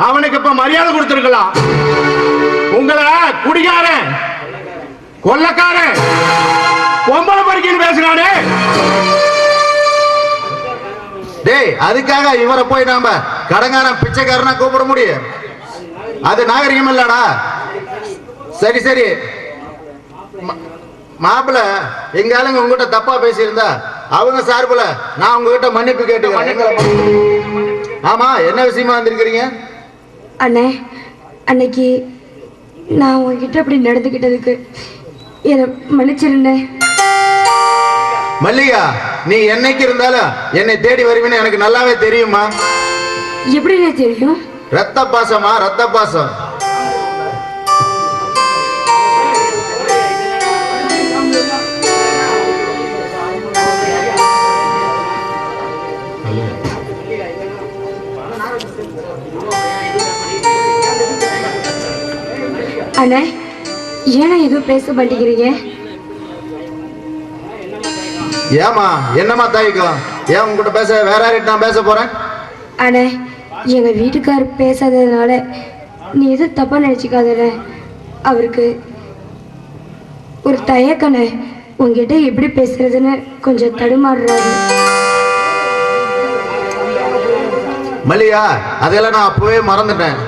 அவனுக்கு இப்ப மரியாதை கொடுத்திருக்கலாம். உங்களை குடிகாரன், கொள்ளக்காரன், பொம்பளை பறிக்கின்னு பேசுறானே. டேய், அதுக்காக இவரை போய் நாம கடங்காரன் பிச்சைக்காரனா கூப்பிட முடியும்? அது நாகரிகம் இல்லடா. சரி சரி மாப்பிள்ள, எங்க ஆளுங்க உங்ககிட்ட தப்பா பேசியிருந்தா அவங்க சார்புல நான் உங்ககிட்ட மன்னிப்பு கேட்டுக்கிறேன். ஆமா, என்ன விஷயமா வந்திருக்கிறீங்க? அண்ணே, அன்னைக்கு நான் உங்ககிட்ட அப்படி நடந்துக்கிட்டதுக்கு என்னை மன்னிச்சிருந்தேன். மல்லிகா, நீ என்னைக்கு இருந்தாலும் என்னை தேடி வருவீன்னு எனக்கு நல்லாவே தெரியுமா. எப்படின்னு தெரியும்? ரத்த பாசமா, ரத்த பாசம். அண்ணே, ஏன்னா எதுவும் பேச மாட்டேங்கிறீங்க? ஏமா, என்னமா தாய்க்கும்? ஏன் உங்ககிட்ட பேச வேற யார்கிட்ட நான் பேச போறேன்? அண்ணே, எங்க வீட்டுக்கார் பேசாததுனால நீ எதுவும் தப்பா நினைச்சுக்காதண்ணே. அவருக்கு ஒரு தயக்கண்ணே, உங்ககிட்ட எப்படி பேசுறதுன்னு கொஞ்சம் தடுமாறுறாரு. மல்லிகா, அதெல்லாம் நான் அப்பவே மறந்துட்டேன்.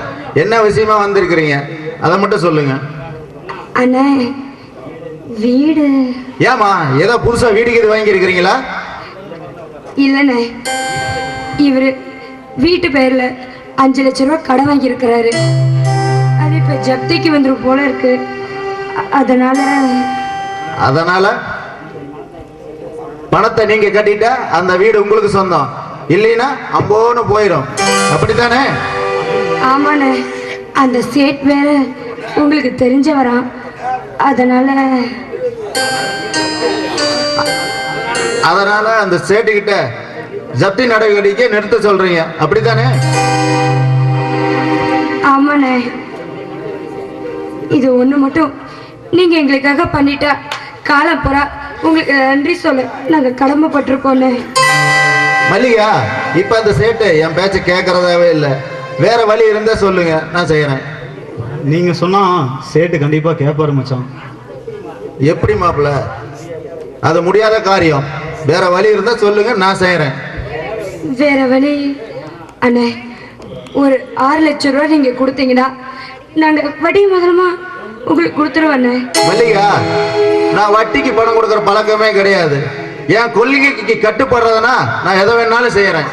என்ன விஷயமா வந்திருக்கிறீங்க அதை மட்டும் சொல்லுங்க. அண்ணே, வீடு. ஏமா, ஏதோ புதுசா வீட்டுக்கு இது வாங்கி இருக்கிறீங்களா? இல்லைண்ணே, இவரு வீட்டு பேர்ல 5 லட்சம் ரூபாய் கடன் வாங்கி இருக்கிறாரு. அது இப்ப ஜப்திக்கு வந்துடும் போல இருக்கு. அதனால பணத்தை நீங்க கட்டிட்டா அந்த வீடு உங்களுக்கு சொந்தம், இல்லைன்னா அம்போன்னு போயிடும். அப்படித்தானே? ஆமாண்ணே, அந்த சேட் வேற உங்களுக்கு தெரிஞ்சவராம். அதனால அந்த சேட்டு கிட்ட ஜப்தி நடவடிக்கை நிறுத்த சொல்றீங்க, அப்படித்தானே? ஆமாண்ணே, இது ஒண்ணு மட்டும் நீங்க எங்களுக்காக பண்ணிட்டா காலம் பூரா உங்களுக்கு நன்றி சொல்ல நாங்க கடமைப்பட்டிருக்கோண்ணே. மல்லிகா, இப்ப அந்த சேட்டு என் பேச்ச கேட்கறதாவே இல்லை. வேற வழி இருந்தா சொல்லுங்க, நான் செய்யறேன். நீங்க சொன்னா சேட்டு கண்டிப்பா கேட்பாரு மச்சான். எப்படி மாப்பிள்ள? அது முடியாத காரியம். வேற வழி இருந்தா சொல்லுங்க, நான் செய்யறேன். வேற வழி அண்ணே, ஒரு 6 லட்சம் ரூபாய் நீங்க கொடுத்தீங்கன்னா நாங்க வட்டி முதலமா உங்களுக்கு கொடுத்துருவோம். மல்லிகா, நான் வட்டிக்கு பணம் கொடுக்கற பழக்கமே கிடையாது. என் கொள்கைக்கு கட்டுப்படுறதுனா நான் எதை வேணாலும் செய்யறேன்.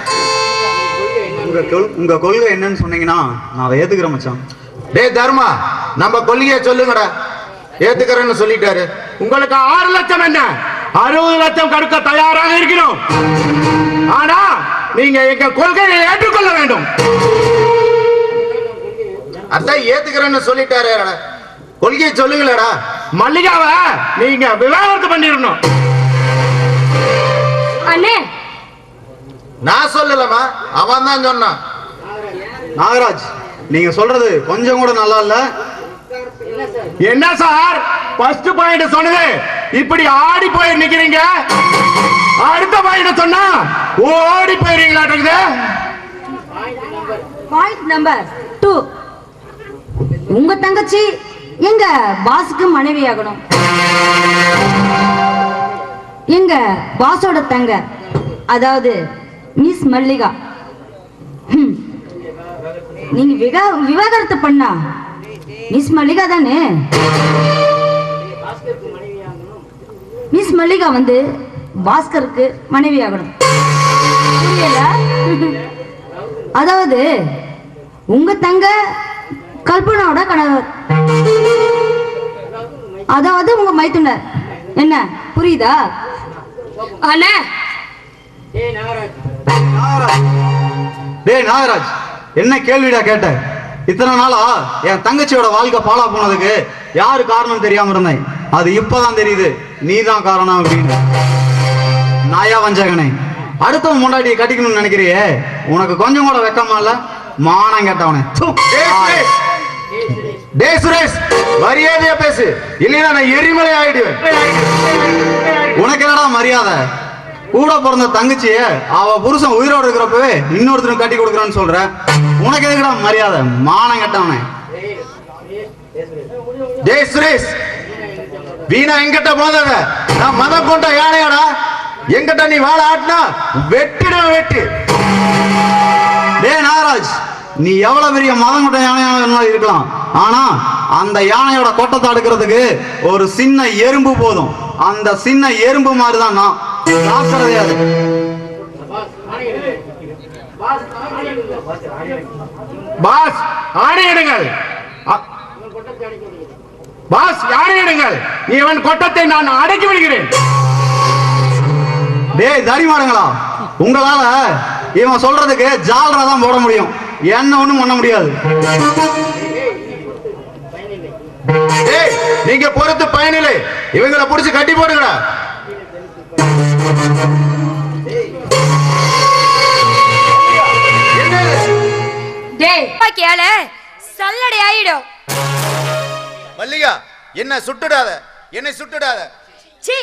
உங்க கொள்கை என்னன்னு சொன்னீங்கன்னா நான் அதை ஏத்துக்கிறேன் மச்சான். டேய் தர்மா, நம்ம கொள்கையை சொல்லுங்கடா. ஏத்துக்கிறேன்னு சொல்லிட்டாரு. உங்களுக்கு 6 லட்சம் என்ன, 60 லட்சம் கொடுக்க தயாராக இருக்கிறோம். ஆனா நீங்க எங்க கொள்கையை ஏற்றுக்கொள்ள வேண்டும். அதான் ஏத்துக்கிறேன்னு சொல்லிட்டாரு. கொள்கையை சொல்லுங்களடா. மல்லிகாவை நீங்க விவாகரத்து பண்ணிடணும். அண்ணே, நான் சொல்லலமா, அவன் தான் சொன்னான். நாகராஜ், நீங்க சொல்றது கொஞ்சம் கூட நல்லா இல்ல. என்ன சார், ஃபர்ஸ்ட் பாயிண்ட் சொன்னது இப்படி ஆடி போய் நிக்கிறீங்க, அடுத்த பாயிண்ட் சொன்னா ஓடி போயிருவீங்களா? பாயிண்ட் நம்பர் 2, உங்க தங்கச்சி எங்க பாஸுக்கு மனைவி ஆகணும். எங்க பாஸோட தங்க, அதாவது மிஸ் மல்லிகா, நீங்க விவாகரத்து பண்ணா மிஸ் மல்லிகா தானே? மிஸ் மல்லிகா வந்து பாஸ்கருக்கு மனைவி ஆகணும். புரியல? அதாவது உங்க தங்க கல்பனாவோட கணவர், அதாவது உங்க மைத்துனர். என்ன புரியுதா? அண்ணே, டேய் நாகராஜ், என்ன கேள்விடா கேட்ட? இத்தனை நாளா என் தங்கச்சியோட வாழ்க்கை பாழா போனதுக்கு யாரு காரணம் தெரியாம இருந்தேன். அது இப்பதான் தெரியுது, நீதான் காரணம் அப்படின்னு. நாயா வஞ்சகனே, அடுத்தவன் முன்னாடியை கட்டிக்கணும்னு நினைக்கிறியே, உனக்கு கொஞ்சம் கூட வெக்கமா இல்ல? மானம் கேட்டவனே. டேய் சுரேஷ், மரியாதையா பேசு, இல்லைன்னா நான் எரிமலை ஆயிடுவேன். உனக்கு என்னடா மரியாதை? கூட பிறந்த தங்கச்சிய அவ புருஷன் உயிரோட இருக்கிறப்பவே இன்னொருத்தரும் கட்டி கொடுக்குறான்னு சொல்ற. உனக்கு எதுக்குடா மரியாதை? மானம் கட்டவனே. டேய் சுரேஷ், வீணா எங்கிட்ட போதாத. நான் மதம் கொண்ட யானையாடா. எங்கிட்ட நீ வாழ ஆட்டினா வெட்டிட வெட்டு. டேய் நாகராஜ், நீ எவ்வளவு பெரிய மதம் கொண்ட யானையா இருக்கலாம், ஆனா அந்த யானையோட கொட்டத்தை அடுக்கிறதுக்கு ஒரு சின்ன எறும்பு போதும். அந்த சின்ன எறும்பு மாதிரிதான் நான். ஜாக்கிரதையா இரு. பாஸ் ஆணையிடுங்கள். பாஸ் ஆணையிடுங்கள். இவன் கொட்டத்தை நான் அடக்கி விடுகிறேன். டேய் தரிமாடுங்களா, உங்களால இவன் சொல்றதுக்கு ஜாலரா தான் போட முடியும், என்ன ஒண்ணும் பண்ண முடியாது. டேய் நீங்க பொறுத்து பயனில்லை. இவங்களை புடிச்சு கட்டி போடுங்கடா. டேய் கேளு, சல்லடை ஆயிடும். மல்லிகா, என்ன சுட்டுடாத, என்னை சுட்டுடாத. சீ,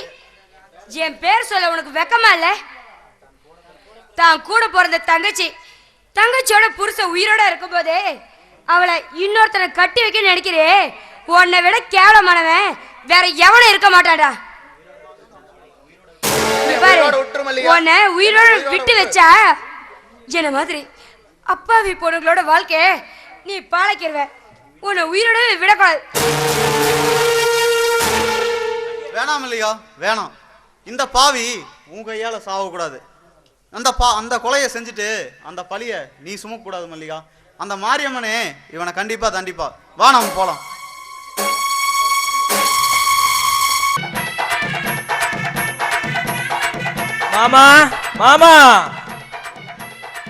என் பேர் சொல்ல உனக்கு வெக்கமா இல்ல? தான் கூட பிறந்த தங்கச்சியோட புருஷன் உயிரோட இருக்கும் போதே அவளை இன்னொருத்தனை கட்டி வைக்க நினைக்கிறே. உன்னை விட கேவலமானவன் வேற எவனும் இருக்க மாட்டாடா. உன்னை உயிரோட விட்டு வச்சா என்ன மாதிரி அப்பாவி பொண்ணுங்களோட வாழ்க்கைய நீ பாழக்கிடுவ. உன்னை உயிரோட விடக்கூடாது. வேணாம் இல்லையா, வேணாம். இந்த பாவி உங்க கையால சாவக்கூடாது. அந்த கொலையை செஞ்சுட்டு அந்த பழிய நீ சுமக்க கூடாது மல்லிகா. அந்த மாரியம்மனே இவனை கண்டிப்பா தண்டிப்பா. வா நாம போலாம். மாமா மாமா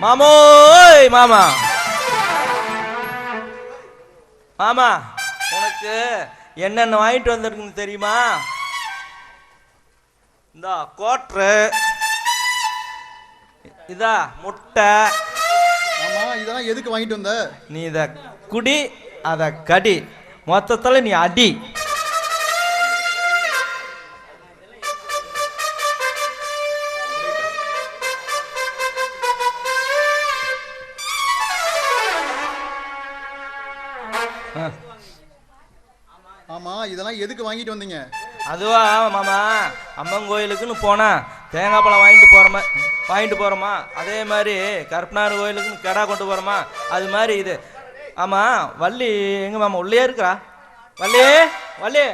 மாமோய் மாமா மாமா, உனக்கு என்னென்ன வாங்கிட்டு வந்திருக்குன்னு தெரியுமா? இந்த கோட்ரு, இதா முட்டை. ஆமா, இதெல்லாம் எதுக்கு வாங்கிட்டு வந்த? நீ இத குடி, அத கடி, மொத்தத்துல நீ அடி. ஆமா, இதெல்லாம் எதுக்கு வாங்கிட்டு வந்தீங்க? அதுவா மாமா, அம்மன் கோயிலுக்குன்னு போனா தேங்காய் பழம் வாங்கிட்டு போறோமா, அதே மாதிரி கருப்பனார் கோயிலுக்குன்னு கெடா கொண்டு போறோமா, அது மாதிரி இது. ஆமா, வள்ளி எங்க மாமா? உள்ளே இருக்கிறா? வள்ளி வள்ளி,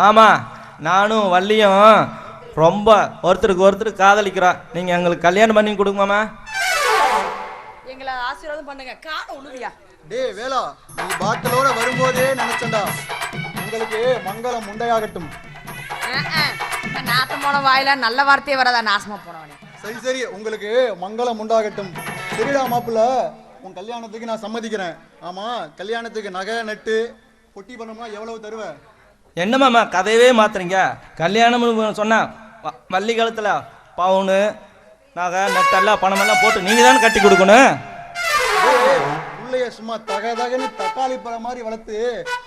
மாமா நானும் வள்ளியும் ரொம்ப ஒருத்தருக்கு காதலிக்கிறோம். நீங்க எங்களுக்கு கல்யாணம் பண்ணி கொடுங்க மாமா. எங்களை ஆசீர்வாதம் பண்ணுங்க. காண உழுவியா? டேய் வேலா, நீ பாட்டிலோட வரும்போதே நினைச்சண்டா உங்களுக்கு மங்களம் உண்டையாகட்டும். நாட்டம் போன வாயில நல்ல வார்த்தையே வராதா? நாசமா போனவனே. சரி சரி, உங்களுக்கு மங்களம் உண்டாகட்டும். சரிடா மாப்பிள்ள, உன் கல்யாணத்துக்கு நான் சம்மதிக்கிறேன். ஆமா, கல்யாணத்துக்கு நகை நட்டு பொட்டி பண்ணோம்னா எவ்வளவு தருவ? என்ன மாமா கதையவே மாத்துறீங்க? கல்யாணம்னு சொன்னா வள்ளி காலத்துல பவுனு நகை நெட்டெல்லாம் பணமெல்லாம் போட்டு நீங்க தானே கட்டி கொடுக்கணும். பிள்ளைய சும்மா தகன்னு தக்காளி பழம் மாதிரி வளர்த்து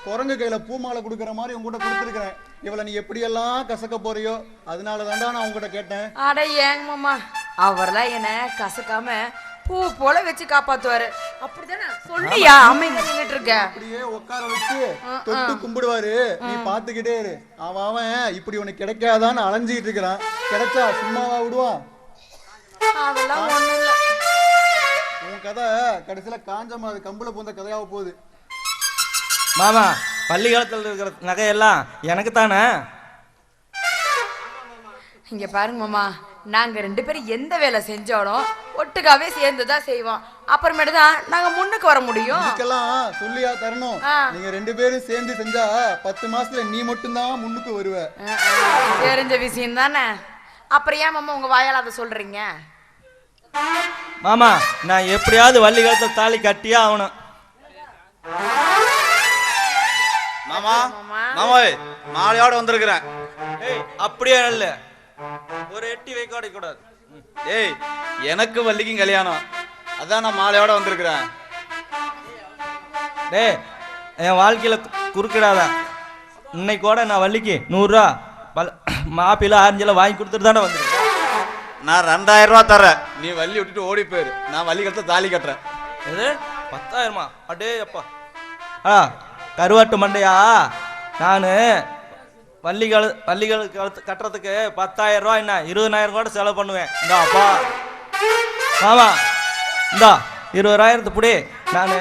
குரங்கு கையில பூமாலை கொடுக்கற மாதிரி உங்ககிட்ட கொடுத்துருக்கிறேன். இவளை நீ எப்படியெல்லாம் கசக்க போறியோ அதனால தாண்டா நான் உங்ககிட்ட கேட்டேன். அட ஏங்க மாமா, அவர்லாம் என்ன கசக்காம பூ போல வச்சு காப்பாத்துவாரு. அப்படிதானே? சொல்லியா? அமைதியா நின்னுட்டு இருக்க. அப்படியே உட்கார வச்சு தொட்டு கும்பிடுவாரு. நீ பாத்துக்கிட்டே இரு. அவன் இப்படி உனக்கு கிடைக்காதான்னு அலைஞ்சிட்டு இருக்கிறான். கிடைச்சா சும்மாவா விடுவான்? அதெல்லாம் ஒண்ணும் இல்ல. உன் கதை கடைசியில காஞ்ச மாதிரி கம்புல பூந்த கதையாக போகுது. மாமா, பள்ளி காலத்துல இருக்கிற நகையெல்லாம் எனக்கு தானே. இங்க பாருங்க மாமா, நாங்க ரெண்டு பேரும் எந்த வேலை செஞ்சாலும் ஒட்டுக்காவே சேர்ந்துதான் செய்வோம். அப்புறமேட்டு தான் நாங்க முன்னுக்கு வர முடியும். இதுக்கெல்லாம் சொல்லியா தரணும்? நீங்க ரெண்டு பேரும் சேர்ந்து செஞ்சா 10 மாசத்துல நீ மட்டும்தான் முன்னுக்கு வருவ. தெரிஞ்ச விஷயம் தானே. அப்புறம் ஏன் மாமா உங்க வாயால அதை சொல்றீங்க? மாமா, நான் எப்படியாவது வள்ளி காலத்துல தாலி கட்டியே ஆகணும். மாமா மாமாய் மாலையோட வந்திருக்கிறேன். ஏய், அப்படியே இல்ல, ஒரு எட்டி வைக்க கூடாது. ஏய், எனக்கு வள்ளிக்கும் கல்யாணம், அதான் நான் மாலையோட வந்திருக்கிறேன். டேய், என் வாழ்க்கையில் குறுக்கிடாத. இன்னைக்கோட நான் வள்ளிக்கு 100 ரூபா மாப்பிள்ள ஆரஞ்செல்லாம் வாங்கி கொடுத்துட்டு தானே வந்துருக்கேன். நான் 2000 ரூபா தரேன், நீ வள்ளி விட்டுட்டு ஓடி போயிரு. நான் வள்ளி கழுத்த தாலி கட்டுறேன். எது 10,000மா? அடே அப்பா. கருவாட்டு மண்டையா, நான் வள்ளிகள் கட்டுறதுக்கு 10,000 ரூபா என்ன 20,000 கூட செலவு பண்ணுவேன். இந்தா அப்பா மாமா, இந்தா 20,000 புடி. நான்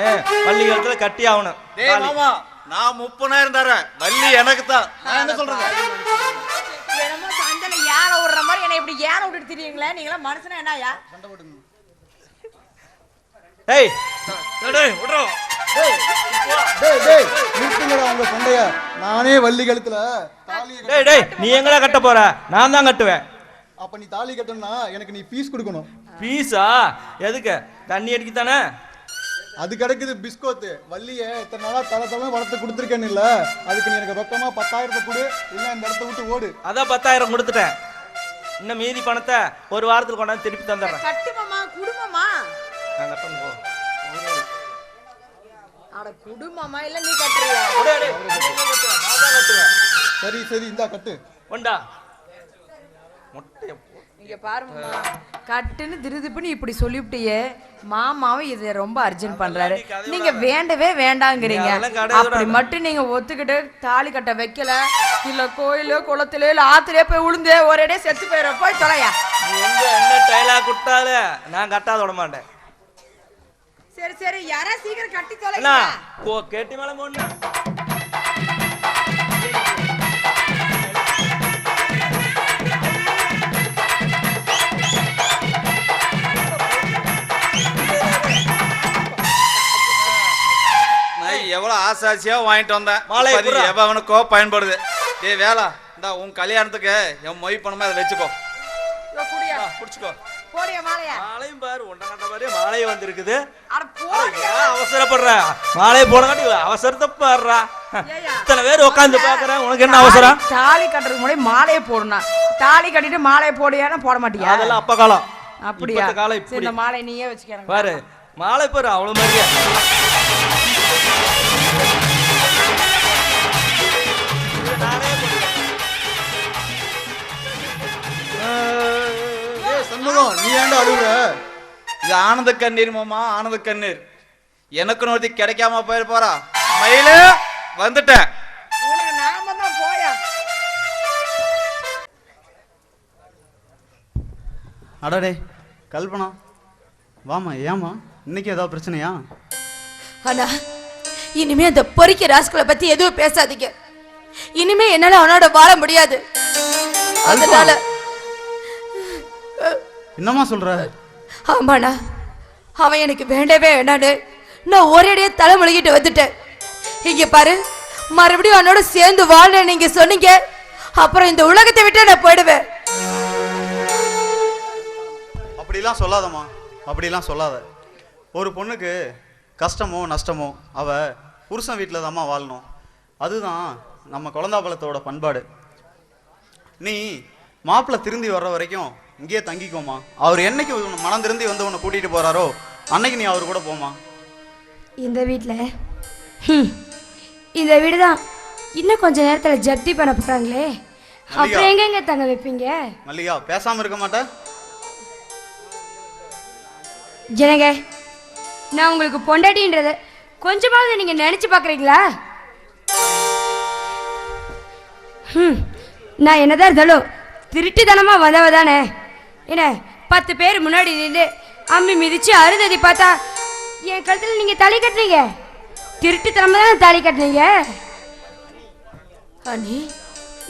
பள்ளிகளத்தில் கட்டி ஆகணும். டேய் மாமா, நான் 30,000 தரேன், வள்ளி எனக்கு தான். நான் என்ன சொல்றது? என்னமோ சந்தல யானை விடுற மாதிரி என்ன இப்படி யானை விட்டுட்டு திரியுங்களே, நீங்களா மனுஷனா என்னயா? டேய் டேய் விட்றோம். நிறுத்துங்கடா உங்க சண்டைய. நானே வள்ளி கழுத்துல தாலியை டேய் டேய், நீ எங்கடா கட்ட போற? நான் தான் கட்டுவேன். அப்ப நீ தாலி கட்டணும்னா எனக்கு நீ ஃபீஸ் கொடுக்கணும். ஃபீஸா? எதுக்கு? தண்ணி அடிக்க தானே? அது கிடைக்குது பிஸ்கோத்து. வள்ளிய இத்தனை நாளா தலை வளர்த்து கொடுத்துருக்கேன்னு இல்ல, அதுக்கு நீ எனக்கு ரொக்கமா 10,000 கொடு, இல்ல இந்த இடத்த விட்டு ஓடு. அதான் 10,000 கொடுத்துட்டேன். இன்னும் மீதி பணத்தை ஒரு வாரத்தில் கொண்டாந்து திருப்பி தந்துடுறேன். கட்டுமாமா, குடும்பமா? நான் கட்டணும் போ. அட குடும்பமா இல்ல நீ கட்டுறியா? சரி சரி, இந்தா கட்டு. ஒண்டா மொட்டை. இங்க பாருமா, கட்டுன்னு திருதுப்புன்னு இப்படி சொல்லிவிட்டியே. மாமாவும் இதை ரொம்ப அர்ஜென்ட் பண்றாரு, நீங்க வேண்டவே வேண்டாங்கிறீங்க. அப்படி மட்டும் நீங்க ஒத்துக்கிட்டு தாலி கட்ட வைக்கல, இல்ல கோயிலோ குளத்திலோ இல்ல ஆத்திலே போய் விழுந்தே ஒரேடே செத்து போயிட போய் தொலையா. எங்க என்ன டைலாக் விட்டாலே நான் கட்டாத விட மாட்டேன். சரி சரி, யாரா சீக்கிரம் கட்டி தொலை. கேட்டி மேல போன எவ்வளவு ஆசாசியா வாங்கிட்டு வந்தேன். மாலை எவனுக்கோ பயன்படுது. டேய் வேலா, இந்த உன் கல்யாணத்துக்கு என் மொய் பணமா அதை வச்சுக்கோ. புடிச்சுக்கோ. போறியா மாலையா? மாலையும் பாரு, ஒன்றை கட்ட மாதிரி மாலையும் வந்திருக்குது. அட போறியா? அவசரப்படுற மாலையை போனங்காட்டி அவசரத்தை பாடுறா. இத்தனை பேர் உட்காந்து பாக்குறேன், உனக்கு என்ன அவசரம்? தாலி கட்டுறதுக்கு முன்னாடி மாலையை போடணும். தாலி கட்டிட்டு மாலையை போடியானா போட மாட்டியா? அதெல்லாம் அப்ப காலம். அப்படியா? காலம் சரி, இந்த மாலை நீயே வச்சுக்க. பாரு மாலை பாரு, அவ்வளவு மாதிரியா. சண்முகம், நீ ஏன்டா அழுகுற? இது ஆனந்த கண்ணீர் மாமா, ஆனந்த கண்ணீர். எனக்கு நோத்தி கிடைக்காம போயிட போறா. மயில வந்துட்டேன். நாம தான் போயா. அடடே கல்பனா, வாமா. ஏமா இன்னைக்கு ஏதாவது பிரச்சனையா? அண்ணா, இனிமே அந்த பொறிக்க ராஸ்களை பத்தி எதுவும் பேசாதீங்க. இனிமே என்னால அவனோட வாழ முடியாது. அதனால என்னம்மா சொல்ற? ஆமாண்ணா, அவன் எனக்கு வேண்டவே வேண்டான்னு நான் ஒரேடியே தலைமுழுகிட்டு வந்துட்டேன். இங்க பாரு, மறுபடியும் அவனோட சேர்ந்து வாழ நீங்க சொன்னீங்க, அப்புறம் இந்த உலகத்தை விட்டு நான் போயிடுவேன். அப்படிலாம் சொல்லாதம்மா, அப்படிலாம் சொல்லாத. ஒரு பொண்ணுக்கு கஷ்டமோ நஷ்டமோ அவ புருஷன் வீட்டில் தாம்மா வாழணும். அதுதான் நம்ம குழந்தாபலத்தோட பண்பாடு. நீ மாப்பிள்ளை திருந்தி வர்ற வரைக்கும் இங்கேயே தங்கிக்கோமா. அவர் என்னைக்கு மனம் திருந்தி வந்து உன்னை கூட்டிகிட்டு போகிறாரோ அன்னைக்கு நீ அவர் கூட போமா. இந்த வீட்டில் இந்த வீடு தான் இன்னும் கொஞ்ச நேரத்தில் ஜப்தி பண்ண போகிறாங்களே, அப்புறம் எங்கெங்க தங்க வைப்பீங்க? மல்லிகா, பேசாமல் இருக்க மாட்டேன். ஜனங்க, நான் உங்களுக்கு பொண்டாட்டின்றத கொஞ்சமாவது நீங்கள் நினச்சி பார்க்குறீங்களா? நான் என்னதான் இருந்தாலும் திருட்டுத்தனமாக வந்தவ தானே. என்ன 10 பேர் முன்னாடி நின்று அம்மி மிதிச்சு அருந்ததி பார்த்தா என் கழுத்தில் நீங்கள் தாலி கட்டினீங்க. திருட்டுத்தனமாக தானே தாலி கட்டினீங்க. அண்ணி,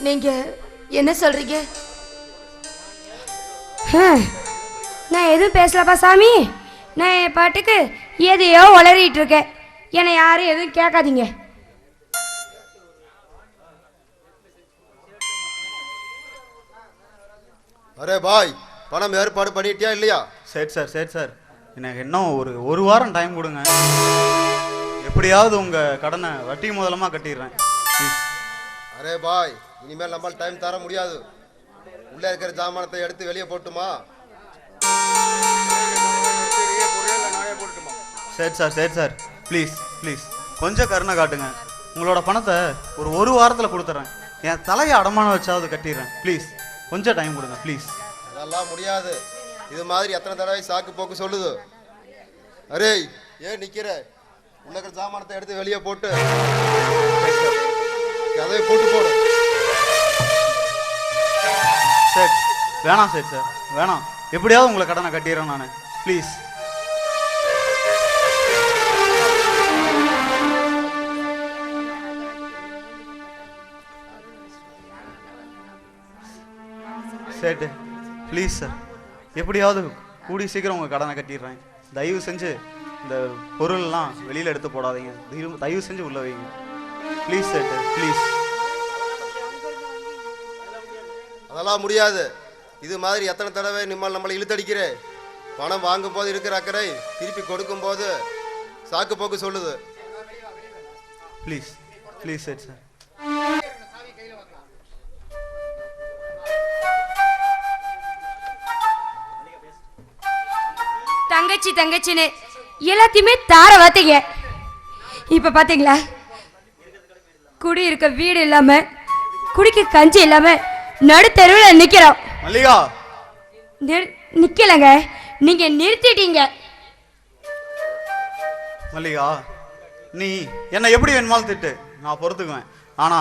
நீங்க என்ன சொல்றீங்க? நான் எதுவும் பேசலப்பா சாமி. நான் என் பாட்டுக்கு எதையோ வளரிட்டு இருக்கேன். என்னை யாரும் எதுவும் கேட்காதீங்க. அரே பாய், பணம் ஏற்பாடு பண்ணிட்டியா இல்லையா? சரி சார், சரி சார், எனக்கு இன்னும் ஒரு வாரம் டைம் கொடுங்க. எப்படியாவது உங்கள் கடனை வட்டி முதலமாக கட்டிடுறேன். அரே பாய், இனிமேல் நம்மளால் டைம் தர முடியாது. உள்ளே இருக்கிற ஜாமானத்தை எடுத்து வெளியே போட்டுமா? சரி சார் ப்ளீஸ் கொஞ்சம் கருணை காட்டுங்க. உங்களோட பணத்தை ஒரு வாரத்தில் கொடுத்துட்றேன். என் தலையை அடமானம் வச்சாவது கட்டிடுறேன். ப்ளீஸ் கொஞ்சம் டைம் கொடுங்க ப்ளீஸ். அதெல்லாம் முடியாது. இது மாதிரி எத்தனை தடவை சாக்கு போக்கு சொல்லுது. அரே ஏன் நிக்கிற? உனக்கு சாமானத்தை எடுத்து வெளியே போட்டு கதையை போட்டு போடு. சார் வேணாம் சார் வேணாம். எப்படியாவது உங்களை கடனை கட்டிடுறேன் நான். ப்ளீஸ். சேட்டு ப்ளீஸ் சார், எப்படியாவது கூடி சீக்கிரம் உங்கள் கடனை கட்டிடுறேன். தயவு செஞ்சு இந்த பொருள்லாம் வெளியில் எடுத்து போடாதீங்க. தயவு செஞ்சு உள்ள வைங்க ப்ளீஸ் சேட்டு ப்ளீஸ். அதெல்லாம் முடியாது. இது மாதிரி எத்தனை தடவை நம்மளை இழுத்தடிக்கிற? பணம் வாங்கும் போது இருக்கிற அக்கறை திருப்பி கொடுக்கும் போது சாக்கு போக்கு சொல்லுது. Please sir. தங்கச்சின்னு எல்லாத்தையுமே தார வாத்தீங்க. இப்ப பாத்தீங்களா, குடி இருக்க வீடு இல்லாம குடிக்க கஞ்சி இல்லாம நடுத்தெருவில் நிக்கிறோம். மல்லிகா நிக்கலங்க, நீங்க நிறுத்திட்டீங்க. மல்லிகா நீ என்ன எப்படி வேணுமாலும் திட்டு, நான் பொறுத்துக்குவேன். ஆனா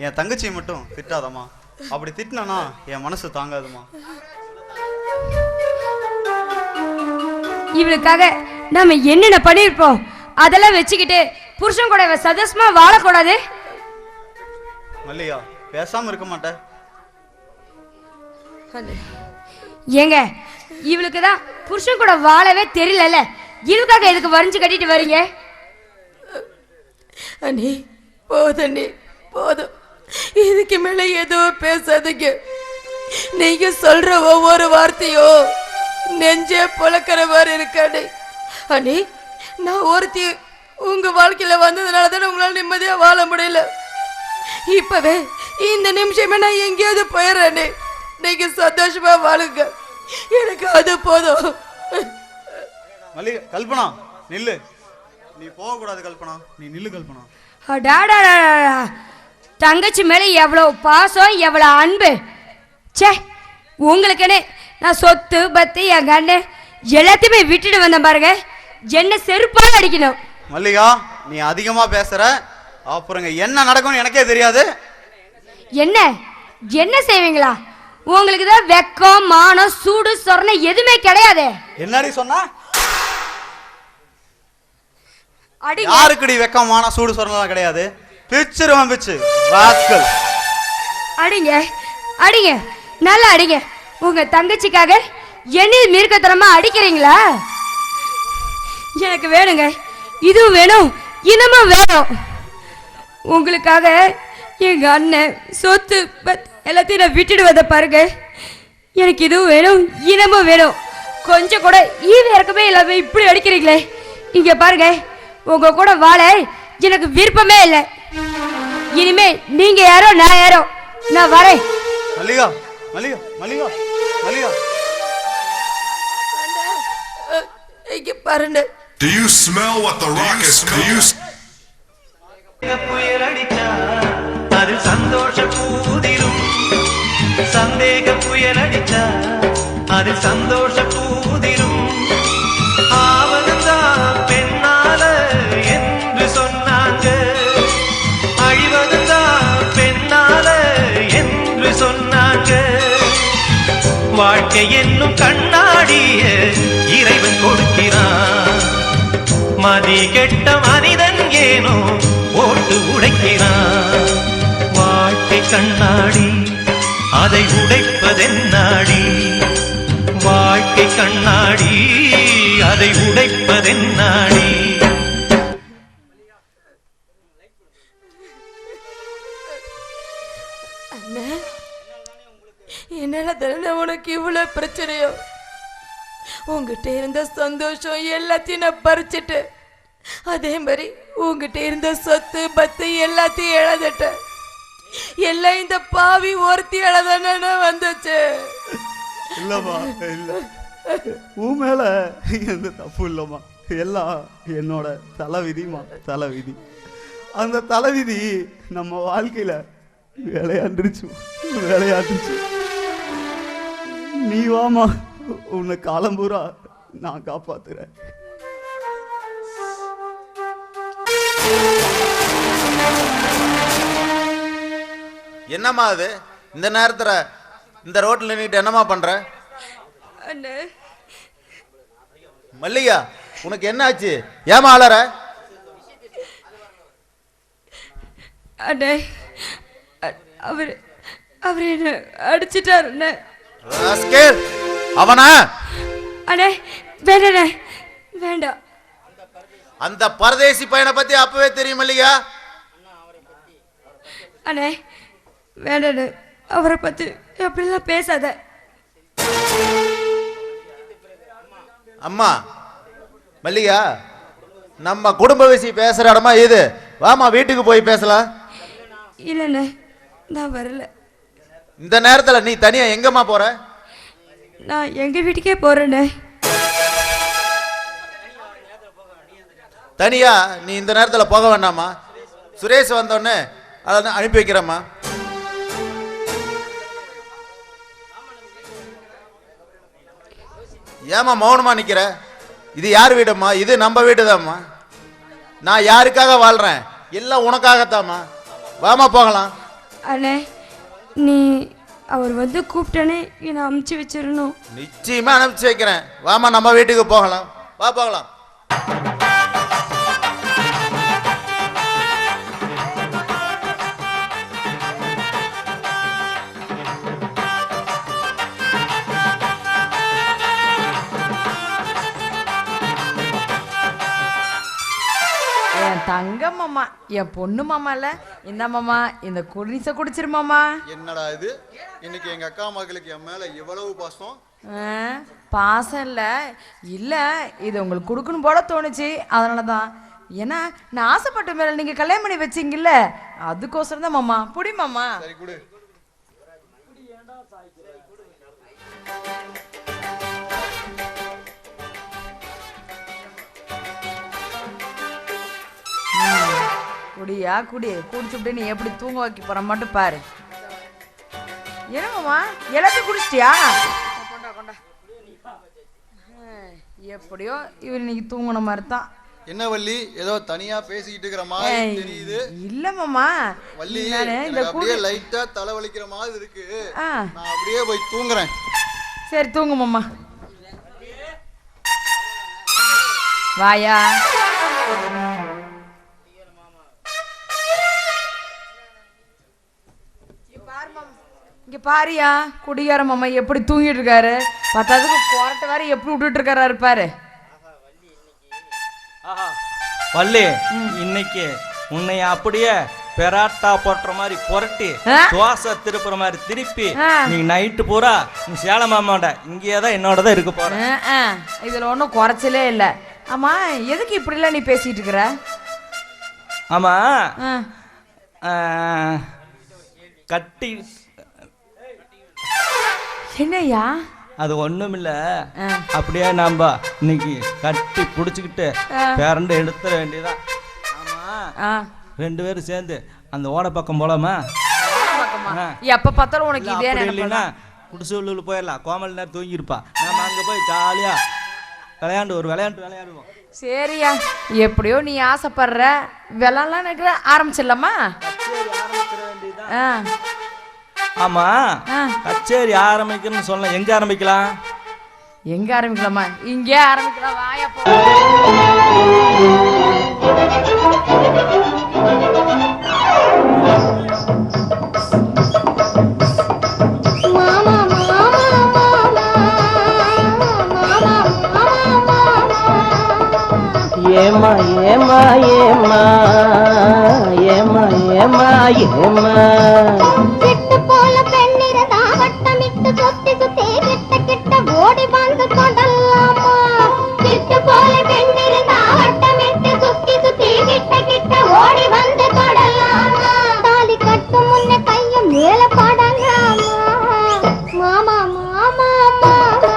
என் தங்கச்சியை மட்டும் திட்டாதம்மா. அப்படி திட்டினா என் மனசு தாங்காதுமா. இவளுக்காக நாம என்னென்ன பண்ணிருப்போம், அதெல்லாம் வச்சுக்கிட்டு புருஷன் கூட சந்தோஷமா வாழக்கூடாது. மல்லிகா பேசாம இருக்க மாட்டேன். ஏங்க, இவளுக்கு தான் புருஷன் கூட வாழவே தெரியல. இதுக்காக எதுக்கு வரைஞ்சு கட்டிட்டு வரீங்க? அண்ணி போதும். இதுக்கு மேல எதுவும் பேசாதீங்க. நீங்க சொல்ற ஒவ்வொரு வார்த்தையும் நெஞ்சே பொழக்கிற மாதிரி இருக்காடி. அண்ணி, நான் ஒருத்தி உங்க வாழ்க்கையில வந்ததுனால தான் உங்களால நிம்மதியா வாழ முடியல. இப்பவே இந்த நிமிஷமே நான் எங்கேயாவது போயிடுறேன். நீங்க சந்தோஷமா வாழுங்க, எனக்கு அது போதும். மல்லிகா கல்பனா நில்லு. நீ போகக்கூடாது கல்பனா, நீ நில்லு கல்பனா. தங்கச்சி மேல எவ்வளவு பாசம், எவ்வளவு அன்பு. சே, உங்களுக்குன்னு நான் சொத்து பத்து என் கண்ணு எல்லாத்தையுமே விட்டுட்டு வந்தேன் பாருங்க. என்ன செருப்பால் அடிக்கணும். மல்லிகா நீ அதிகமா பேசுற, அப்புறம் என்ன நடக்கும்னு எனக்கே தெரியாது. என்ன செய்வீங்களா? உங்களுக்கு தான் வெக்கம் மானம் சூடு சொரணை எதுவுமே கிடையாது. என்னடி சொன்னா? யாருக்குடி வெக்கம் மானம் சூடு சொரணை கிடையாது? பிச்சிருவன் பிச்சு ராஸ்கல். அடிங்க நல்லா அடிங்க. உங்க தங்கச்சிக்காக என்னில் மிருகத்தனமா அடிக்கிறீங்களா? எனக்கு வேணுங்க, இதுவும் வேணும், இன்னமும் வேணும். உங்களுக்காக எங்க அண்ணன் சொத்து எல்லாத்தையும் நான் விட்டுடுவதை பாருங்க. எனக்கு இதுவும் வேணும், இன்னமும் வேணும். கொஞ்சம் கூட ஈவு இறக்கமே இல்லாம இப்படி அடிக்கிறீங்களே. இங்க பாருங்க, உங்க கூட வாழ எனக்கு விருப்பமே இல்லை. இனிமே நீங்க யாரோ நான் யாரோ, நான் வரேன். மல்லிகா மல்லிகா மல்லிகா மல்லிகா இங்க பாருங்க. Do you smell what the rock is cooking? புயல் அடிச்சா அது சந்தோஷ பூதிரும். சந்தேக புயல் அடிச்சா அது சந்தோஷ பூதிரும். ஆவதுதான் பெண்ணால என்று சொன்னாங்க, அழிவதுதான் பெண்ணால என்று சொன்னாங்க. வாழ்க்கை என்னும் கண்ணாடிய இறைவன் கொடுக்கிறான். மதி கெட்ட மனிதன் ஏனோ போட்டு உடைக்கிறான். வாழ்க்கை கண்ணாடி அதை உடைப்பதென்னாடி? வாழ்க்கை கண்ணாடி அதை உடைப்பதென்னாடி? என்னால தானே உனக்கு இவ்வளவு பிரச்சனையோ? உங்ககிட்ட இருந்த சந்தோஷம் எல்லாத்தையும் நான் பறிச்சுட்டு, அதே மாதிரி உங்ககிட்ட இருந்த சொத்து பத்து எல்லாத்தையும் இழந்துட்டேன். எல்லாம் இந்த பாவி ஒருத்தி இழதானே வந்துச்சு. இல்லப்பா இல்ல உன் மேல எந்த தப்பு இல்லைம்மா, எல்லாம் என்னோட தலைவிதிமா, தலைவிதி. அந்த தலைவிதி நம்ம வாழ்க்கையில விளையாண்டுருச்சு. நீ வாமா, உன்னை காலம்பூரா நான் காப்பாத்துறேன். என்னம்மா அது இந்த நேரத்துல இந்த ரோட்ல நின்னுட்டு என்னம்மா பண்ற? மல்லிகா, உனக்கு என்ன ஆச்சு? ஏமா அலற? அண்ணே, அவர் என்ன அடிச்சிட்டாரு அண்ணே. அவனா? அண்ணே வேண்டாண்ணே, வேண்டாம். அந்த பரதேசி பையனை பத்தி அப்பவே தெரியும் மல்லிகா. அண்ணே வேண்டாண்ணே, அவரை பத்தி அப்படிலாம் பேசாத. அம்மா மல்லிகா, நம்ம குடும்ப விஷயம் பேசுற இடமா இது. வாமா வீட்டுக்கு போய் பேசலாம். இல்லண்ணே, நான் வரல. இந்த நேரத்துல நீ தனியா எங்கம்மா போற? நான் எங்க வீட்டுக்கே போறேண்ணே. தனியா நீ இந்த நேரத்துல போக வேண்டாமா? சுரேஷ் வந்தோடனே அதை அனுப்பி வைக்கிறேம்மா. ஏமா மௌனமா நிக்கிற? இது யார் வீடும்மா? இது நம்ம வீடுதாம்மா. நான் யாருக்காக வாழ்றேன்? எல்லாம் உனக்காகத்தாம்மா. வாமா போகலாம். அண்ணே, நீ அவர் வந்து கூப்பிட்டனே என்னை அமுச்சு வச்சிடணும். நிச்சயமா அனுப்பிச்சு வைக்கிறேன். வாமா நம்ம வீட்டுக்கு போகலாம். வா போகலாம். என் தங்க மாமா, என் பொண்ணு மாமா இல்ல. இந்த மாமா இந்த குடிசை குடிச்சிரு மாமா. என்னடா இது, இன்னைக்கு எங்க அக்கா மகளுக்கு என் மேல இவ்வளவு பாசம்? பாசம் இல்ல இல்ல, இது உங்களுக்கு கொடுக்கணும் போல தோணுச்சு, அதனாலதான். ஏன்னா நான் ஆசைப்பட்ட மேல நீங்க கல்யாணம் பண்ணி வச்சீங்கல்ல, அதுக்கோசரம் தான் மாமா. புடி மாமா. சரி குடு. குடியா குடி, குடிச்சுட்டு நீ எப்படி தூங்க வைக்க போற மட்டும் பாரு. என்ன மாமா, எல்லாத்தையும் குடிச்சிட்டியா? எப்படியோ இவர் இன்னைக்கு தூங்கின மாதிரி தான். என்ன வள்ளி, ஏதோ தனியா பேசிக்கிட்டு இருக்கிற மாதிரி தெரியுது. இல்ல மாமா, வள்ளி இந்த அப்படியே லைட்டா தலை வலிக்கிற மாதிரி இருக்கு. நான் அப்படியே போய் தூங்குறேன். சரி தூங்கு மாமா. வாயா. இங்க பாரியா, குடிகார மாமா எப்படி தூங்கிட்டு இருக்காரு. பத்தாதுக்கு கொரட்டை வேற எப்படி விட்டுட்டு இருக்காரு பாரு. வள்ளி, இன்னைக்கு உன்னை அப்படியே பெராட்டா போட்டுற மாதிரி புரட்டி தோசை திருப்புற மாதிரி திருப்பி நீ நைட்டு பூரா நீ சேலம் மாமாண்ட இங்கேயே தான் என்னோட தான் இருக்க போற. இதுல ஒன்றும் குறைச்சலே இல்லை. ஆமா, எதுக்கு இப்படிலாம் நீ பேசிட்டு இருக்கிற? ஆமா, கட்டி என்னையா? அது ஒண்ணுமில்ல, அப்படியே நாம இன்னைக்கு கட்டி புடிச்சுக்கிட்டு பேரண்டு எடுத்துட வேண்டியதான். ஆமா, ரெண்டு பேரும் சேர்ந்து அந்த ஓட பக்கம் போலாமா? எப்ப பார்த்தாலும் உனக்கு இதே இல்லைன்னா குடிசூழல போயிடலாம். கோமல் நேரம் தூங்கி இருப்பா, நம்ம அங்க போய் ஜாலியா விளையாண்டு ஒரு விளையாடுவோம். சரியா, எப்படியோ நீ ஆசைப்படுற விளையாடலாம் நினைக்கிற, ஆரம்பிச்சிடலாமா? ஆமா, கச்சேரி ஆரம்பிக்கணும்னு சொன்ன, எங்க ஆரம்பிக்கலாம்? எங்க ஆரம்பிக்கலாமா? இங்கே ஆரம்பிக்கலாம். வாயா போ. ஏமா ஏமா ஏமா ஏமா ஏமா ஏமா சிட்டு போல பெண்ணிரதா வட்டமிட்டு சுத்தி சுத்தி கிட்ட கிட்ட ஓடி வந்து கொண்டல்லாமா. சிட்டு போல பெண்ணிரதா வட்டமிட்டு சுத்தி சுத்தி கிட்ட கிட்ட ஓடி வந்து கொண்டல்லாமா. தாலி கட்டு முன்ன கைய மேல படலாமா. மாமா மாமா மாமா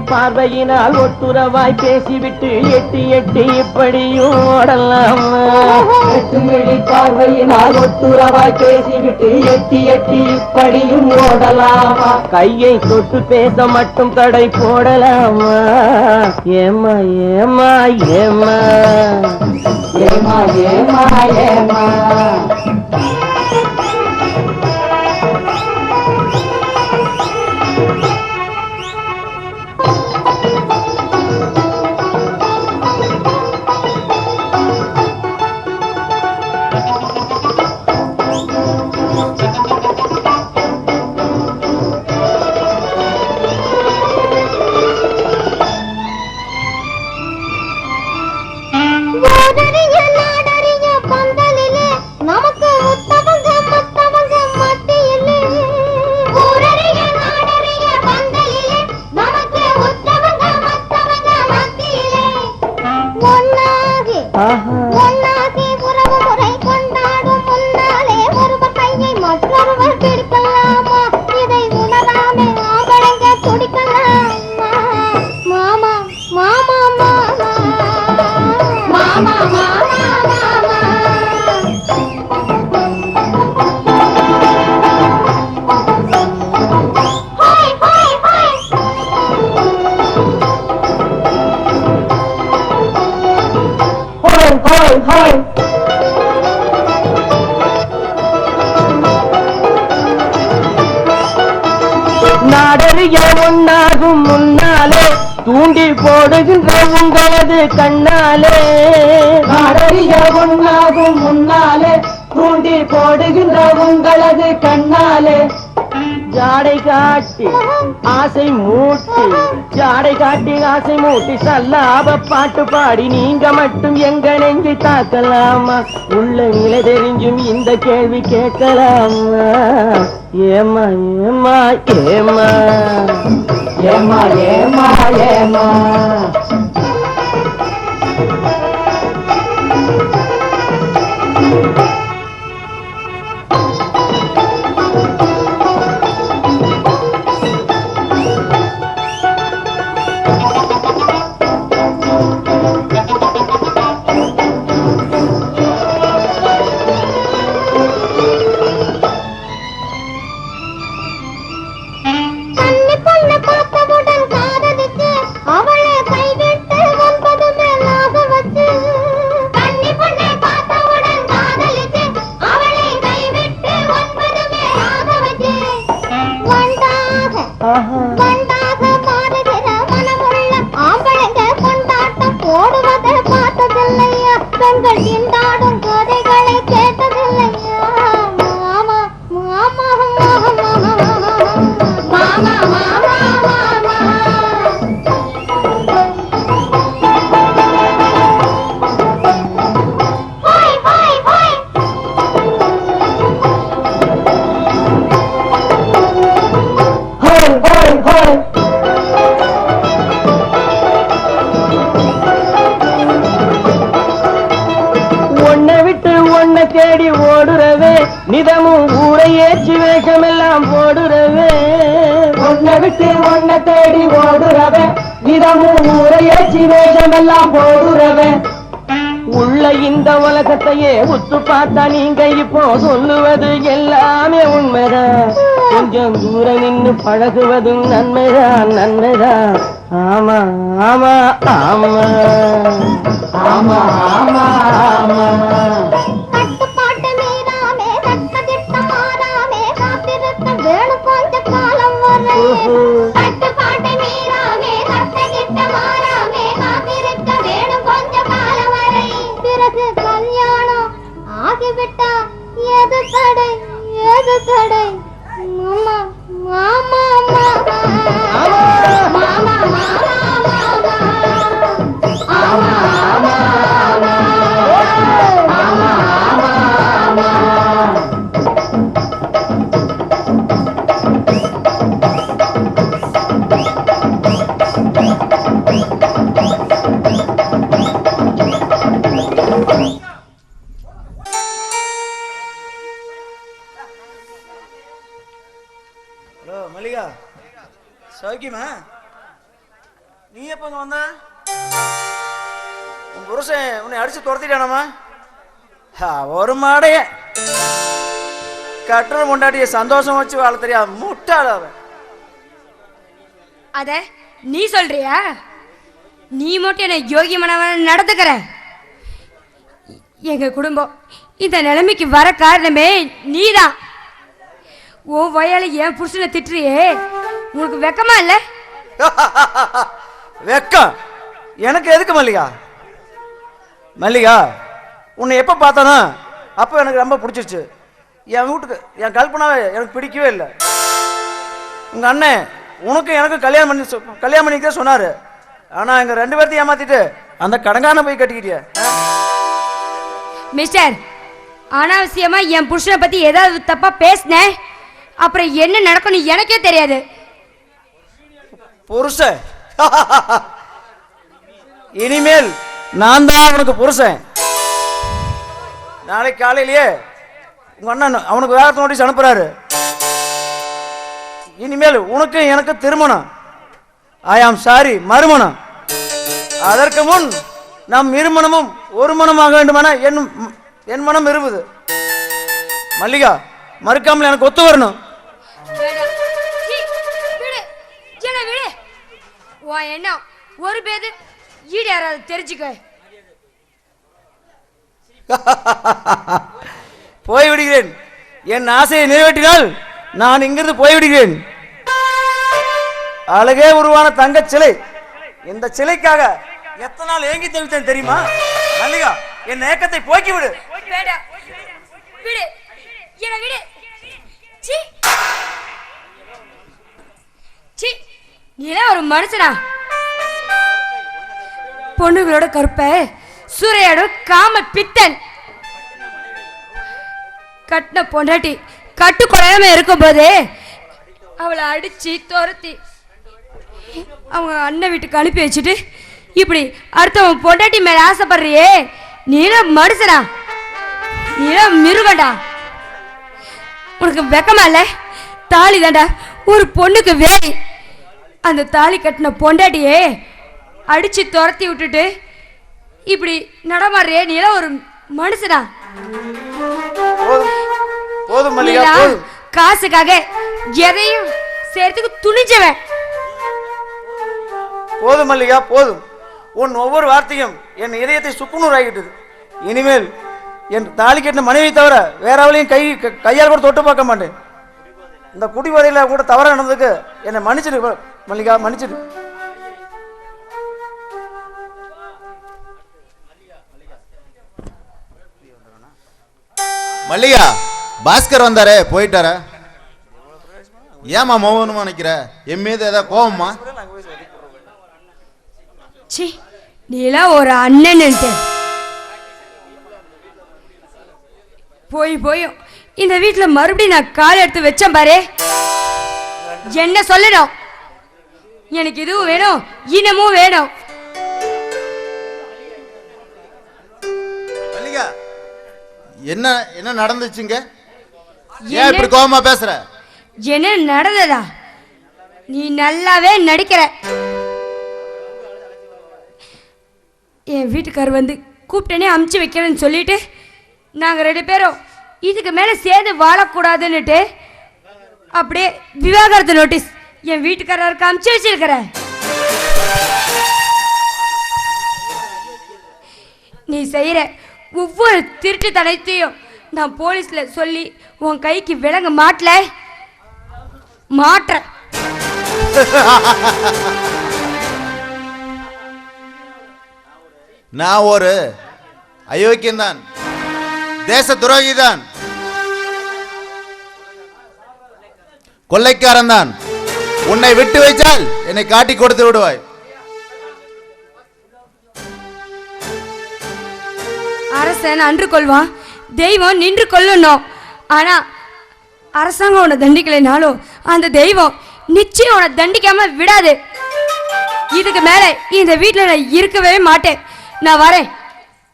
பார்வையினால் ஒட்டுறவாய் பேசிவிட்டு எட்டி எட்டி இப்படியும் ஓடலாமா? 8 விழி பார்வையினால் ஒட்டுறவாய் பேசிவிட்டு எட்டி எட்டி இப்படியும் ஓடலாமா? கையை தொட்டு பேச மட்டும் தடை போடலாமா? ஏமா ஏமா ஏமா ஏமா ஏமா ஏமா நாடறிய ஒன்னாகும் முன்னாலே தூண்டி போடுகின்ற உங்களது கண்ணாலே. நாடறிய ஒன்னாகும் முன்னாலே தூண்டி போடுகின்ற உங்களது கண்ணாலே. ஜாடை காட்டி ஆசை மூட்டி ஜாடை காட்டி ஆசை மூட்டி சல்லாப பாட்டு பாடி நீங்க மட்டும் எங்க நெஞ்சை தாக்கலாமா? உள்ள நிலை தெரிஞ்சும் இந்த கேள்வி கேட்கலாமா? ஏமா ஏமா ஏமா ஏமா ஏமா ஏமா தேடி ஓடுறவே நிதமும் ஊரை ஏற்றி வேஷமெல்லாம் போடுறவே. ஒன்ன விட்டு ஒன்ன தேடி ஓடுறவே நிதமும் ஊரை ஏற்றி வேஷமெல்லாம் போடுறவே. உள்ள இந்த உலகத்தையே உத்து பார்த்தா நீங்க இப்போ சொல்லுவது எல்லாமே உண்மைதான். கொஞ்சம் தூரம் நின்று பழகுவதும் நன்மைதான் நன்மைதான். ஆமா ஆமா ஆமா ஆமா ஆமா ஆமா மல்லிகா சௌக்கியமா? எப்ப இங்க வந்த? உன் புருஷன் உன்னை அடிச்சு துரத்திட்டானாமா? ஒரு மாடைய கட்டுற கொண்டாடிய சந்தோஷம் வச்சு வாழ தெரியாது முட்டாள் அவன். அத நீ சொல்றியா? நீ மட்டும் என்ன யோகி மனவன் நடந்துக்கிற. எங்க குடும்பம் இந்த நிலைமைக்கு வர காரணமே நீதான். ஓ வயால என் புருஷனை திட்டுறியே, உனக்கு வெக்கமா இல்ல? வெக்கம் எனக்கு எதுக்கு மல்லிகா? மல்லிகா, உன்னை எப்போ பார்த்தானோ அப்போ எனக்கு ரொம்ப பிடிச்சிருச்சு. என் வீட்டுக்கு என் கல்பனாவே எனக்கு பிடிக்கவே இல்லை. உங்கள் அண்ணன் உனக்கு எனக்கு கல்யாணம் பண்ணிக்க சொன்னார். ஆனால் எங்கள் 2 பேர்த்தையும் ஏமாத்திட்டு அந்த கடங்கான போய் கட்டிக்கிட்டிய. மிஸ்டர், அனாவசியமா என் புருஷனை பத்தி ஏதாவது தப்பா பேசினேன், அப்புறம் என்ன நடக்கும்னு எனக்கே தெரியாது. புருஷன் இனிமேல் நான் தான் அவனுக்கு புருஷன். நாளைக்கு காலையிலேயே உங்க அண்ணன் அவனுக்கு வேற நோட்டீஸ் அனுப்புறாரு. இனிமேல் உனக்கு எனக்கு திருமணம். ஐ ஆம் சாரி, மறுமணம். அதற்கு முன் நம் இருமணமும் ஒரு மனமாக வேண்டுமான என் மனம் விரும்புது. மல்லிகா, மறுக்காமல் எனக்கு ஒத்து வரணும். என்ன ஒரு பேரு ஈடாராது தெரிஞ்சுக்க. போய்விடுகிறேன். என் ஆசையை நிறைவேற்றினால் நான் இங்கிருந்து போய்விடுகிறேன். அழகே உருவான தங்க சிலை. இந்த சிலைக்காக எத்தனை நாள் ஏங்கி தவித்தேன் தெரியுமா? மல்லிகா, என் ஏக்கத்தை போக்கி விடு. நீ ஒரு மனுஷனா? பொண்ணுகளோட கருப்ப சூறையாட காம பித்தன். கட்டின பொண்டாட்டி கட்டு குறையாம இருக்கும் போதே அவளை அடிச்சு துரத்தி அவங்க அண்ணன் வீட்டுக்கு அனுப்பி வச்சுட்டு இப்படி அடுத்தவன் பொண்டாட்டி மேல ஆசைப்படுறியே, நீனும் மனுஷனா? நீனும் மிருகண்டா. உனக்கு வெக்கமா இல்ல? தாலி தாண்டா ஒரு பொண்ணுக்கு வேலை. அந்த தாலி கட்டின பொண்டாட்டியே அடிச்சு துரத்தி விட்டுட்டு இப்படி நடமாடுறியே, நீலாம் ஒரு மனுஷனா? காசுக்காக எதையும் சேர்த்துக்கு துணிஞ்சவன். போதும் மல்லிகா, போதும். உன் ஒவ்வொரு வார்த்தையும் என் இதயத்தை சுக்குநூறு ஆகிட்டது. இனிமேல் என் தாலி கட்டின மனைவி தவிர வேற அவளையும் கையால் கூட தொட்டு பார்க்க மாட்டேன். இந்த குடிவதையில கூட தவற நடந்ததுக்கு என்னை மன்னிச்சிடு மல்லிகா, மன்னிச்சிடு. மல்லிகா, பாஸ்கர் வந்தாரே, போயிட்டார? ஏமா மௌனமா நினைக்கிற? என் மீது ஏதாவது கோவமா? சி, நீலாம் ஒரு அண்ணன். போயும் இந்த வீட்டுல மறுபடியும் நான் கால் எடுத்து வச்சேன் பாரு. என்ன சொல்லணும்? எனக்கு இதுவும் வேணும், இனமும் வேணும். மல்லிகா, என்ன என்ன நடந்துச்சுங்க? ஏன் இப்படி கோவமா பேசுற? என்ன நடந்ததா? நீ நல்லாவே நடிக்கிற. என் வீட்டுக்காரர் வந்து கூப்பிட்டனே அமுச்சு வைக்கிறேன்னு சொல்லிட்டு நாங்க 2 பேரும் இதுக்கு மேல சேர்ந்து வாழக்கூடாதுன்னுட்டு அப்படியே விவாகரத்து நோட்டீஸ் என் வீட்டுக்காரருக்கு அமுச்சு வச்சிருக்கிற. நீ செய்யற ஒவ்வொரு திருட்டு தனத்தையும் நான் போலீஸ்ல சொல்லி உன் கைக்கு விலங்க மாற்ற. நான் ஒரு அயோக்கியன்தான், தேச துரோகிதான், கொள்ளைக்காரன் தான். உன்னை விட்டு வைத்தால் என்னை காட்டி கொடுத்து விடுவாய். அரசன் அன்று கொள்வான், தெய்வம் நின்று கொள்ளணும். ஆனா அரசாங்கம் உன்னை தண்டிக்கலைனாலும் அந்த தெய்வம் நிச்சயம் உன்னை தண்டிக்காம விடாது. இதுக்கு மேல இந்த வீட்டுல நான் இருக்கவே மாட்டேன். நான் வரேன்.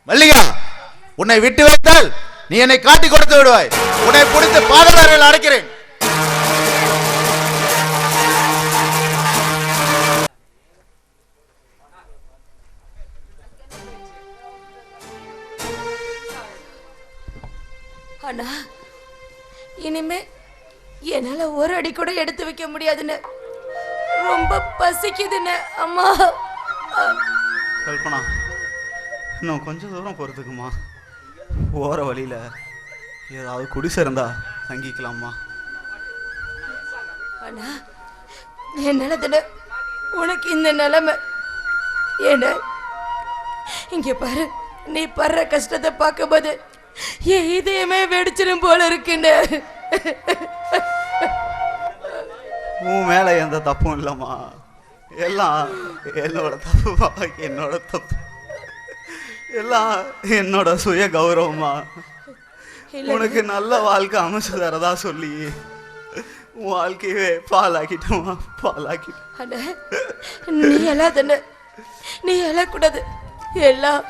மல்லிகா, உன்னை விட்டு வைத்தால் நீ என்னை காட்டி கொடுத்து விடுவாய். உன்னை பிடித்து பாதகாரில் அடைக்கிறேன். அண்ணா இனிமே என்னால ஒரு அடி கூட எடுத்து வைக்க முடியாதுன்னு ரொம்ப பசிக்குதுன்னு அம்மா. கல்பனா, இன்னும் கொஞ்சம் தூரம் போகிறதுக்குமா. போகிற வழியில் ஏதாவது குடிசை இருந்தா தங்கிக்கலாமா. அண்ணா என்னால தானே உனக்கு இந்த நிலைமை. ஏன்னா இங்க பாரு, நீ படுற கஷ்டத்தை பார்க்கும்போது என் இதயமே வெடிச்சிடும் போல இருக்குன்னு. உன் மேலே எந்த தப்பும் இல்லைம்மா. எல்லாம் என்னோட தப்புமா, என்னோட தப்பு. எல்லாம் என்னோட சுய கௌரவமா. உனக்கு நல்ல வாழ்க்கை அமைச்சு தரதா சொல்லி உன் வாழ்க்கையே பாலாக்கிட்டோமா, பாலாக்கிட்டோம். நீ எல்லாம் தானே, நீ எழக்கூடாது. எல்லாம்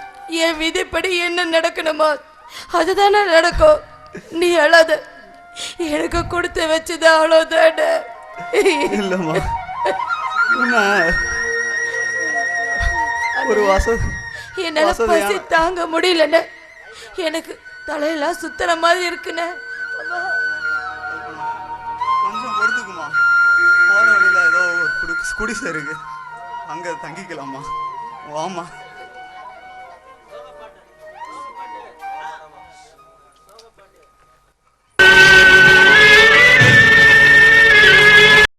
என் விதிப்படி என்ன நடக்கணுமா அதுதானே நடக்கும். நீ எழாத. எனக்கு கொடுத்து வச்சது அவ்வளோதானே. இல்லம்மா, ஒரு என்னால பசி தாங்க முடியலன்னு எனக்கு தலையெல்லாம் சுத்துற மாதிரி இருக்குன்னு. கொஞ்சம் பொறுத்துக்குமா. போற வழியில ஏதோ ஒரு குடிசை இருக்கு, அங்க தங்கிக்கலாமா. வாமா.